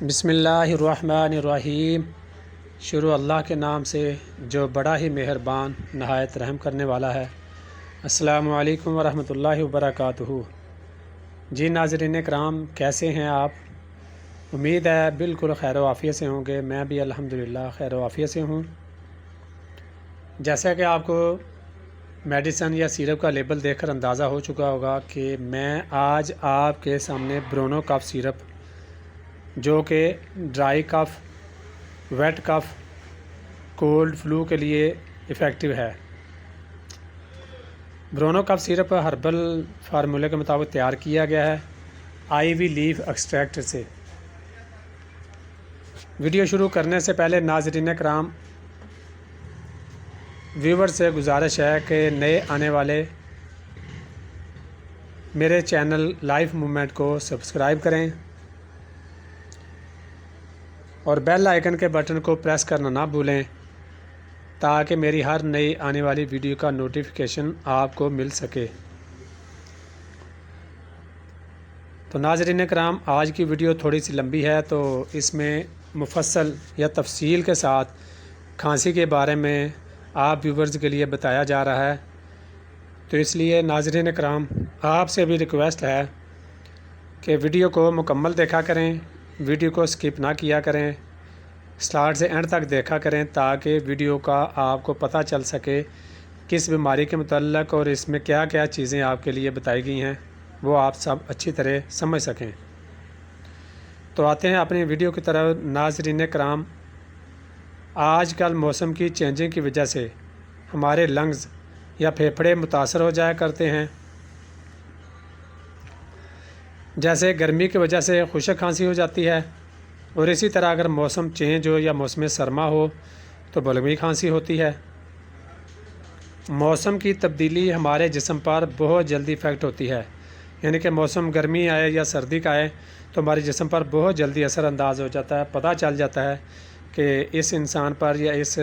بسم اللہ الرحمن الرحیم۔ شروع اللہ کے نام سے جو بڑا ہی مہربان نہایت رحم کرنے والا ہے۔ السلام علیکم ورحمۃ اللہ وبرکاتہ۔ جی ناظرین کرام، کیسے ہیں آپ؟ امید ہے بالکل خیر و عافیت سے ہوں گے۔ میں بھی الحمدللہ خیر و عافیت سے ہوں۔ جیسا کہ آپ کو میڈیسن یا سیرپ کا لیبل دیکھ کر اندازہ ہو چکا ہوگا کہ میں آج آپ کے سامنے برونو کف سیرپ، جو کہ ڈرائی کف، ویٹ کف، کولڈ فلو کے لیے افیکٹو ہے۔ برونو کف سیرپ ہربل فارمولے کے مطابق تیار کیا گیا ہے آئی وی لیف ایکسٹریکٹ سے۔ ویڈیو شروع کرنے سے پہلے ناظرین کرام، ویور سے گزارش ہے کہ نئے آنے والے میرے چینل لائف موومنٹ کو سبسکرائب کریں اور بیل آئیکن کے بٹن کو پریس کرنا نہ بھولیں تاکہ میری ہر نئی آنے والی ویڈیو کا نوٹیفیکیشن آپ کو مل سکے۔ تو ناظرین کرام، آج کی ویڈیو تھوڑی سی لمبی ہے، تو اس میں مفصل یا تفصیل کے ساتھ کھانسی کے بارے میں آپ ویورز کے لیے بتایا جا رہا ہے۔ تو اس لیے ناظرین کرام، آپ سے بھی ریکویسٹ ہے کہ ویڈیو کو مکمل دیکھا کریں، ویڈیو کو سکپ نہ کیا کریں، سٹارٹ سے اینڈ تک دیکھا کریں تاکہ ویڈیو کا آپ کو پتہ چل سکے کس بیماری کے متعلق اور اس میں کیا کیا چیزیں آپ کے لیے بتائی گئی ہیں، وہ آپ سب اچھی طرح سمجھ سکیں۔ تو آتے ہیں اپنی ویڈیو کی طرف۔ ناظرین کرام، آج کل موسم کی چینجنگ کی وجہ سے ہمارے لنگز یا پھیپھڑے متاثر ہو جایا کرتے ہیں۔ جیسے گرمی کی وجہ سے خشک کھانسی ہو جاتی ہے، اور اسی طرح اگر موسم چینج ہو یا موسم سرما ہو تو بلغمی کھانسی ہوتی ہے۔ موسم کی تبدیلی ہمارے جسم پر بہت جلدی افیکٹ ہوتی ہے، یعنی کہ موسم گرمی آئے یا سردی کا آئے تو ہمارے جسم پر بہت جلدی اثر انداز ہو جاتا ہے، پتہ چل جاتا ہے کہ اس انسان پر یا اس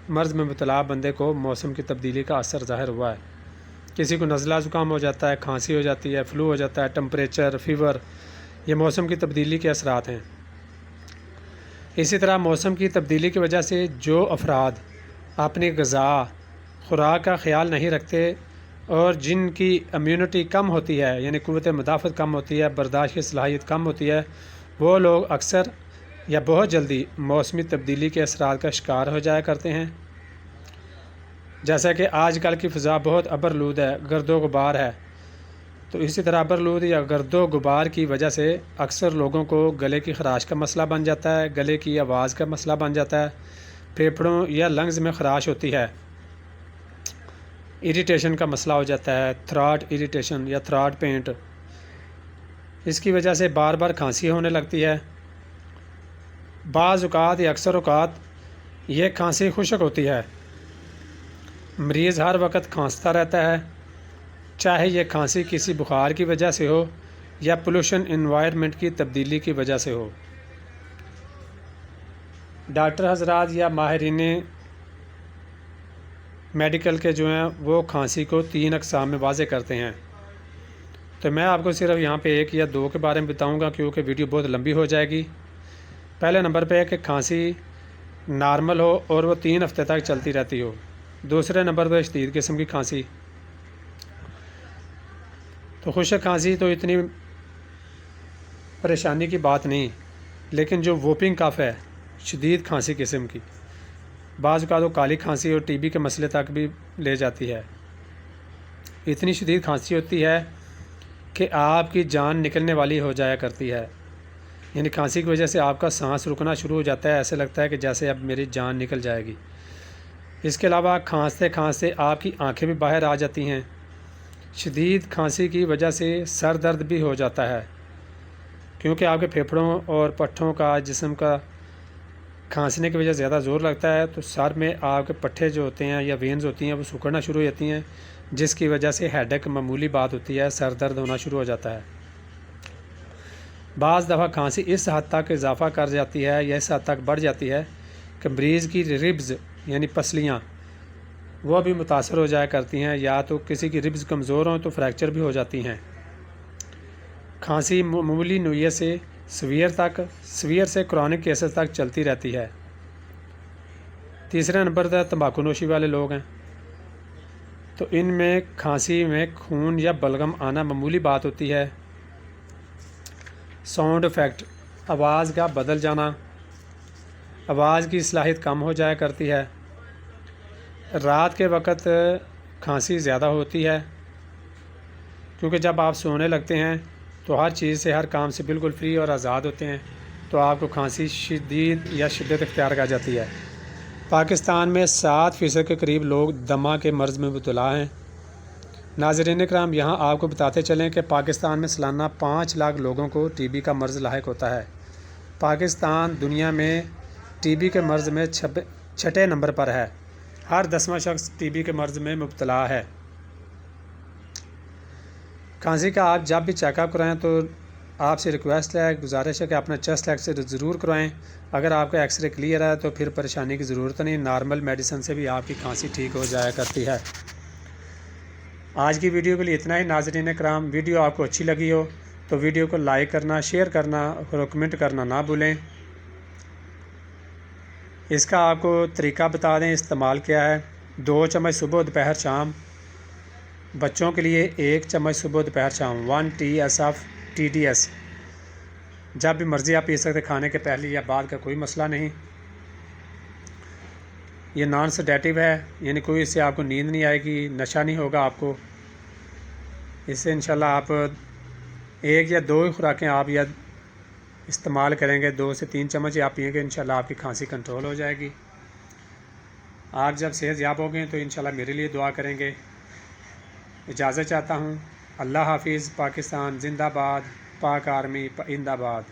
مرض میں مبتلا بندے کو موسم کی تبدیلی کا اثر ظاہر ہوا ہے۔ کسی کو نزلہ زکام ہو جاتا ہے، کھانسی ہو جاتی ہے، فلو ہو جاتا ہے، ٹمپریچر، فیور، یہ موسم کی تبدیلی کے اثرات ہیں۔ اسی طرح موسم کی تبدیلی کی وجہ سے جو افراد اپنی غذا خوراک کا خیال نہیں رکھتے اور جن کی امیونٹی کم ہوتی ہے، یعنی قوت مدافعت کم ہوتی ہے، برداشت کی صلاحیت کم ہوتی ہے، وہ لوگ اکثر یا بہت جلدی موسمی تبدیلی کے اثرات کا شکار ہو جایا کرتے ہیں۔ جیسا کہ آج کل کی فضا بہت ابرلود ہے، گرد و غبار ہے، تو اسی طرح ابرلود یا گرد و غبار کی وجہ سے اکثر لوگوں کو گلے کی خراش کا مسئلہ بن جاتا ہے، گلے کی آواز کا مسئلہ بن جاتا ہے، پھیپھڑوں یا لنگز میں خراش ہوتی ہے، اریٹیشن کا مسئلہ ہو جاتا ہے، تھراٹ اریٹیشن یا تھراٹ پینٹ، اس کی وجہ سے بار بار کھانسی ہونے لگتی ہے۔ بعض اوقات یا اکثر اوقات یہ کھانسی خشک ہوتی ہے، مریض ہر وقت کھانستا رہتا ہے، چاہے یہ کھانسی کسی بخار کی وجہ سے ہو یا پولوشن انوائرمنٹ کی تبدیلی کی وجہ سے ہو۔ ڈاکٹر حضرات یا ماہرین میڈیکل کے جو ہیں وہ کھانسی کو 3 اقسام میں واضح کرتے ہیں، تو میں آپ کو صرف یہاں پہ 1 یا 2 کے بارے میں بتاؤں گا کیونکہ ویڈیو بہت لمبی ہو جائے گی۔ پہلے نمبر پہ ہے کہ کھانسی نارمل ہو اور وہ 3 ہفتے تک چلتی رہتی ہو۔ دوسرے نمبر پہ شدید قسم کی کھانسی۔ تو خشک کھانسی تو اتنی پریشانی کی بات نہیں، لیکن جو ووپنگ کف ہے، شدید کھانسی قسم کی، بعض اوقات وہ کالی کھانسی اور ٹی بی کے مسئلے تک بھی لے جاتی ہے۔ اتنی شدید کھانسی ہوتی ہے کہ آپ کی جان نکلنے والی ہو جایا کرتی ہے، یعنی کھانسی کی وجہ سے آپ کا سانس رکنا شروع ہو جاتا ہے، ایسے لگتا ہے کہ جیسے اب میری جان نکل جائے گی۔ اس کے علاوہ کھانستے کھانستے آپ کی آنکھیں بھی باہر آ جاتی ہیں۔ شدید کھانسی کی وجہ سے سر درد بھی ہو جاتا ہے، کیونکہ آپ کے پھیپھڑوں اور پٹھوں کا جسم کا کھانسنے کی وجہ سے زیادہ زور لگتا ہے، تو سر میں آپ کے پٹھے جو ہوتے ہیں یا وینز ہوتی ہیں وہ سکڑنا شروع ہو جاتی ہیں، جس کی وجہ سے ہیڈ ایک معمولی بات ہوتی ہے، سر درد ہونا شروع ہو جاتا ہے۔ بعض دفعہ کھانسی اس حد تک اضافہ کر جاتی ہے یا اس حد تک بڑھ جاتی ہے کہ مریض کی ریبز یعنی پسلیاں وہ بھی متاثر ہو جایا کرتی ہیں، یا تو کسی کی ریبز کمزور ہوں تو فریکچر بھی ہو جاتی ہیں۔ کھانسی معمولی نوعیت سے سویئر سے کرونک کیسز تک چلتی رہتی ہے۔ تیسرے نمبر پر تمباکو نوشی والے لوگ ہیں، تو ان میں کھانسی میں خون یا بلغم آنا معمولی بات ہوتی ہے۔ ساؤنڈ افیکٹ، آواز کا بدل جانا، آواز کی صلاحیت کم ہو جایا کرتی ہے۔ رات کے وقت کھانسی زیادہ ہوتی ہے، کیونکہ جب آپ سونے لگتے ہیں تو ہر چیز سے، ہر کام سے بالکل فری اور آزاد ہوتے ہیں، تو آپ کو کھانسی شدید یا شدت اختیار کر جاتی ہے۔ پاکستان میں 7% کے قریب لوگ دمہ کے مرض میں مبتلا ہیں۔ ناظرین کرام، یہاں آپ کو بتاتے چلیں کہ پاکستان میں سالانہ 5 لاکھ لوگوں کو ٹی بی کا مرض لاحق ہوتا ہے۔ پاکستان دنیا میں ٹی بی کے مرض میں 6 نمبر پر ہے۔ ہر 10واں شخص ٹی بی کے مرض میں مبتلا ہے۔ کھانسی کا آپ جب بھی چیک اپ کرائیں تو آپ سے ریکویسٹ ہے، گزارش ہے کہ اپنا چیسٹ ایکس رے ضرور کروائیں۔ اگر آپ کا ایکس رے کلیئر ہے تو پھر پریشانی کی ضرورت نہیں، نارمل میڈیسن سے بھی آپ کی کھانسی ٹھیک ہو جایا کرتی ہے۔ آج کی ویڈیو کے لیے اتنا ہی ناظرین کرام۔ ویڈیو آپ کو اچھی لگی ہو تو ویڈیو کو لائک کرنا، شیئر کرنا اور کمنٹ کرنا نہ بھولیں۔ اس کا آپ کو طریقہ بتا دیں، استعمال کیا ہے۔ 2 چمچ صبح دوپہر شام، بچوں کے لیے 1 چمچ صبح دوپہر شام، 1 TS TDS، جب بھی مرضی آپ پی سکتے، کھانے کے پہلے یا بعد کا کوئی مسئلہ نہیں۔ یہ نان سیڈیٹیو ہے، یعنی کوئی اس سے آپ کو نیند نہیں آئے گی، نشہ نہیں ہوگا آپ کو۔ اس سے انشاءاللہ آپ 1 یا 2 خوراکیں آپ یا استعمال کریں گے، 2 سے 3 چمچ آپ پئیں گے، انشاءاللہ آپ کی کھانسی کنٹرول ہو جائے گی۔ آپ جب صحت یاب ہو گئے تو انشاءاللہ میرے لیے دعا کریں گے۔ اجازت چاہتا ہوں۔ اللہ حافظ۔ پاکستان زندہ باد، پاک آرمی زندہ باد۔